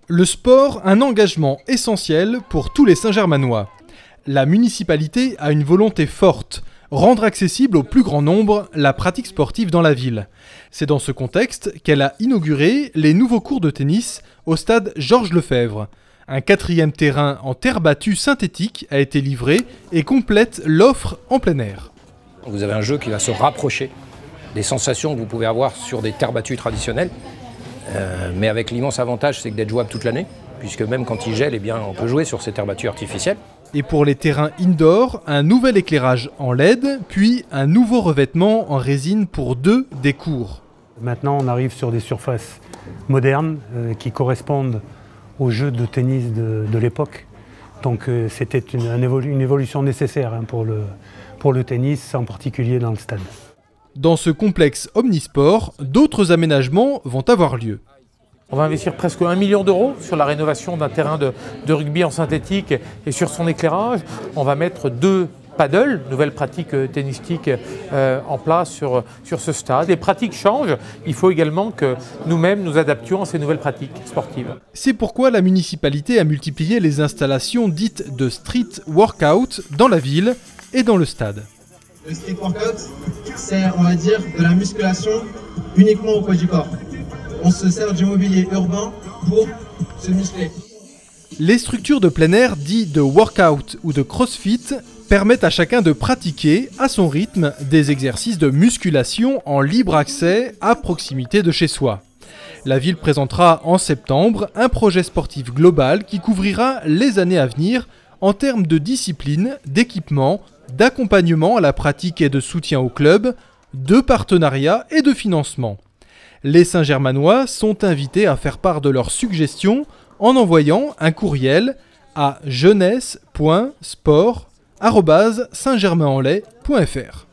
Le sport, un engagement essentiel pour tous les Saint-Germanois. La municipalité a une volonté forte, rendre accessible au plus grand nombre la pratique sportive dans la ville. C'est dans ce contexte qu'elle a inauguré les nouveaux courts de tennis au stade Georges Lefebvre. Un 4e terrain en terre battue synthétique a été livré et complète l'offre en plein air. Vous avez un jeu qui va se rapprocher des sensations que vous pouvez avoir sur des terres battues traditionnelles, mais avec l'immense avantage, c'est que d'être jouable toute l'année, puisque même quand il gèle, eh bien, on peut jouer sur ces terres battues artificielles. Et pour les terrains indoor, un nouvel éclairage en LED, puis un nouveau revêtement en résine pour 2 des courts. Maintenant, on arrive sur des surfaces modernes qui correspondent aux jeux de tennis de l'époque. Donc c'était une évolution nécessaire pour le tennis, en particulier dans le stade. Dans ce complexe omnisport, d'autres aménagements vont avoir lieu. On va investir presque 1 million d'euros sur la rénovation d'un terrain de rugby en synthétique et sur son éclairage. On va mettre 2 paddles, nouvelles pratiques tennistiques en place sur ce stade. Les pratiques changent, il faut également que nous-mêmes nous adaptions à ces nouvelles pratiques sportives. C'est pourquoi la municipalité a multiplié les installations dites de street workout dans la ville et dans le stade. Le street workout, c'est, on va dire, de la musculation uniquement au poids du corps. On se sert du mobilier urbain pour se muscler. Les structures de plein air dites de workout ou de crossfit permettent à chacun de pratiquer à son rythme des exercices de musculation en libre accès à proximité de chez soi. La ville présentera en septembre un projet sportif global qui couvrira les années à venir en termes de discipline, d'équipement, d'accompagnement à la pratique et de soutien au club, de partenariat et de financement. Les Saint-Germanois sont invités à faire part de leurs suggestions en envoyant un courriel à jeunesse.sport@saintgermainenlaye.fr.